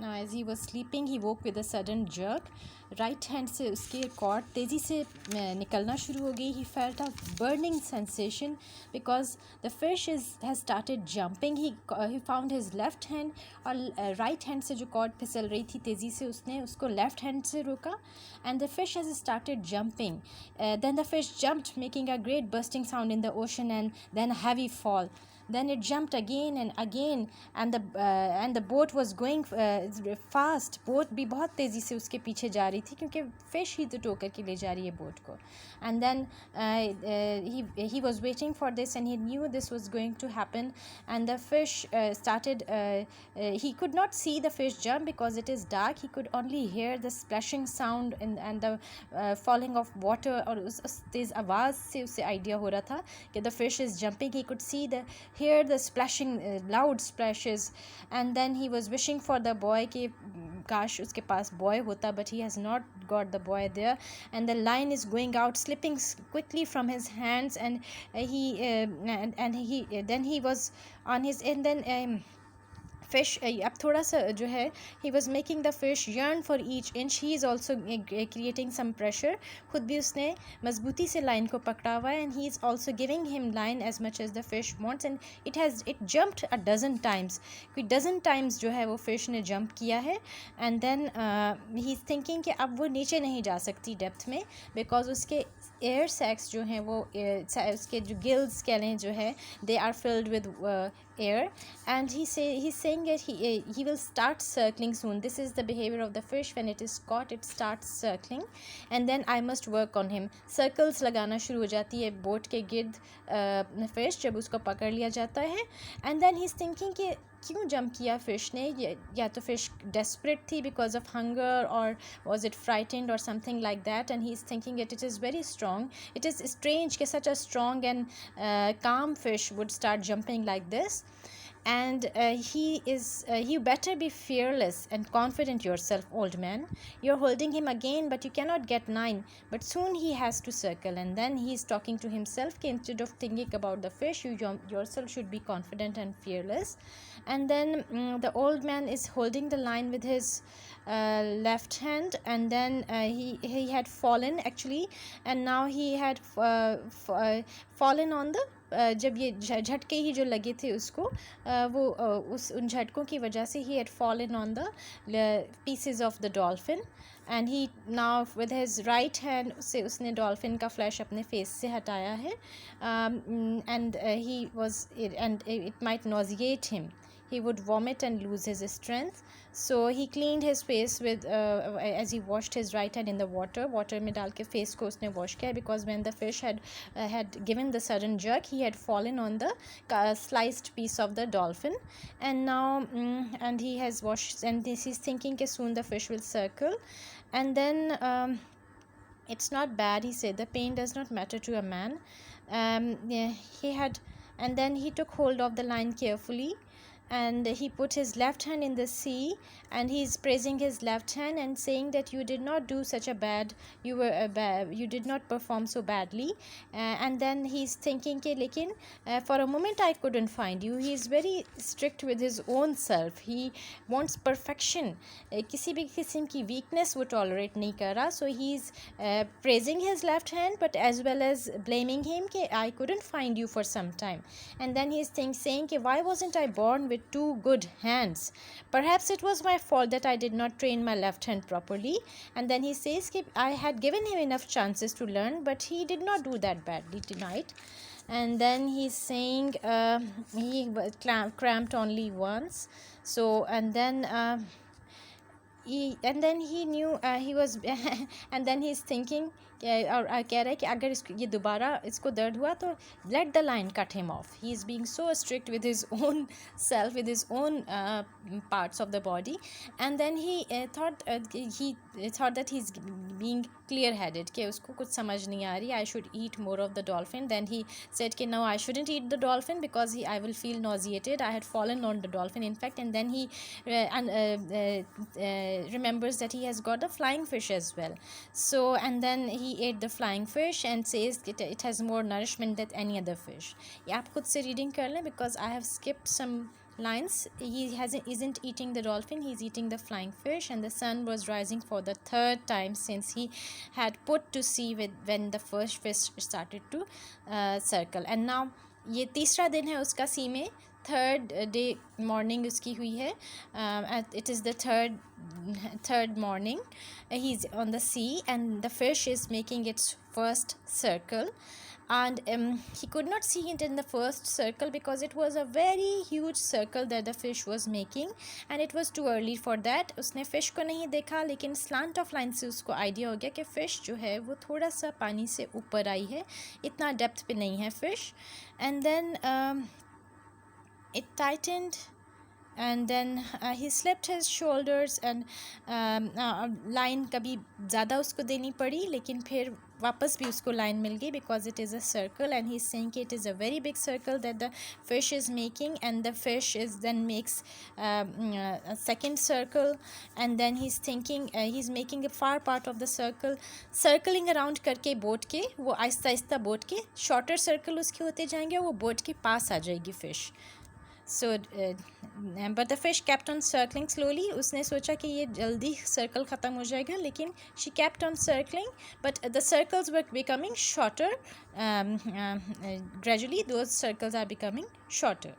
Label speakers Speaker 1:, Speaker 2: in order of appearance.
Speaker 1: As he was sleeping, he woke with a sudden jerk. Right hand से उसके cord तेज़ी से निकलना शुरू हो गई. He felt a burning sensation because the fish has started jumping. He found his left hand और right hand से जो कॉर्ड फिसल रही थी तेज़ी से उसने उसको left hand से रोका, and the fish has started jumping. Then the fish jumped, making a great bursting sound in the ocean, and then a heavy fall. Then it jumped again and again, and the boat was going fast. Boat भी बहुत तेज़ी से उसके पीछे जा रही थी क्योंकि फिश ही तो टोकर के ले जा रही है बोट को. And then he was waiting for this, and he knew this was going to happen. And the fish started he could not see the fish jump because it is dark. He could only hear the splashing sound and the falling of water. और उस तेज़ आवाज़ से उसे idea हो रहा था कि the fish is jumping. He could hear the splashing, loud splashes. And then he was wishing for the boy कि काश उसके पास boy होता, but he has not got the boy there. And the line is going out, slipping quickly from his hands, and then he was on his, and then fish अब थोड़ा सा जो है he was making the fish yearn for each inch. He is also creating some pressure. खुद भी उसने मजबूती से लाइन को पकड़ा हुआ है, and he is also giving him line as much as the fish wants. And it jumped a dozen times. कोई dozen times जो है वो fish ने jump किया है. And then he is thinking कि अब वो नीचे नहीं जा सकती depth में because उसके एयर सैक्स जो हैं वो उसके जो गिल्स कह लें जो है they are filled with air. And he's saying that he will start circling soon. This is the behavior of the fish. When it is caught, it starts circling, and then I must work on him. Circles लगाना शुरू हो जाती है boat के गिर्द fish जब उसको पकड़ लिया जाता है. And then he's thinking कि क्यों जंप किया फ़िश ने, या तो फ़िश डेस्परेट थी बिकॉज ऑफ हंगर, और वॉज इट फ्राइटेंड और something like that. And he is thinking it is very strong. It is strange कि such a strong and calm fish would start jumping like this. And you better be fearless and confident yourself, old man. You're holding him again, but you cannot get 9, but soon he has to circle. And then he's talking to himself, instead of thinking about the fish, you yourself should be confident and fearless. And then the old man is holding the line with his left hand. And then he had fallen actually, and now he had fallen on the जब ये झटके ही जो लगे थे उसको वो उन झटकों की वजह से he had fallen on the pieces of the dolphin. And he now with his right hand से उसने dolphin का flesh अपने face से हटाया है. And it might nauseate him. He would vomit and lose his strength. So he cleaned his face with as he washed his right hand in the water में डाल के face को उसने wash किया, because when the fish had given the sudden jerk, he had fallen on the sliced piece of the dolphin. And now and he has washed, and this is thinking that soon the fish will circle. And then it's not bad, he said, the pain does not matter to a man. And then he took hold of the line carefully, and he put his left hand in the sea, and he is praising his left hand and saying that you did not do such a bad, you did not perform so badly. And then he's thinking कि लेकिन for a moment I couldn't find you. He is very strict with his own self. He wants perfection. किसी भी किस्म की weakness वो tolerate नहीं कर रहा. So he is praising his left hand, but as well as blaming him कि I couldn't find you for some time. And then he is saying कि why wasn't I born with 2 good hands? Perhaps it was my fault that I did not train my left hand properly. And then he says that I had given him enough chances to learn, but he did not do that badly tonight. And then he's saying he cramped only once. So and then he knew he was and then he's thinking और कह रहा है कि अगर ये दोबारा इसको दर्द हुआ तो let the line cut him off. He is being so strict with his own self, with his own parts of the body. And then he thought that he's being clear headed कि उसको कुछ समझ नहीं आ रही. I should eat more of the dolphin. Then he said कि no, I shouldn't eat the dolphin because I will feel nauseated. I had fallen on the dolphin in fact. And then he remembers that he has got the flying fish as well. So and then he ate the flying fish and says it has more nourishment than any other fish. ये आप खुद से reading कर लें because I have skipped some lines. He isn't eating the dolphin, he's eating the flying fish. And the sun was rising for the third time since he had put to sea with when the first fish started to circle. And now ये तीसरा दिन है उसका सी में, third day morning उसकी हुई है. It is the third morning. He's on the sea and the fish is making its first circle. And he could not see it in the first circle because it was a very huge circle that the fish was making and it was too early for that. उसने fish को नहीं देखा, लेकिन slant of line से उसको idea हो गया कि fish जो है वो थोड़ा सा पानी से ऊपर आई है, इतना depth पे नहीं है fish. And then it tightened and then he slipped his shoulders and line कभी ज़्यादा उसको देनी पड़ी, लेकिन फिर वापस भी उसको line मिल गई because it is a circle. And he's saying it is a very big circle that the fish is making, and the fish is then makes a second circle. And then he's thinking he's making a far part of the circle, circling around करके boat के, वो Aahista Aahista boat के shorter circle उसके होते जाएंगे, वो boat के पास आ जाएगी fish. So but the fish kept on circling slowly. उसने सोचा कि ये जल्दी circle ख़त्म हो जाएगा, लेकिन she kept on circling, but the circles were becoming shorter. Gradually those circles are becoming shorter.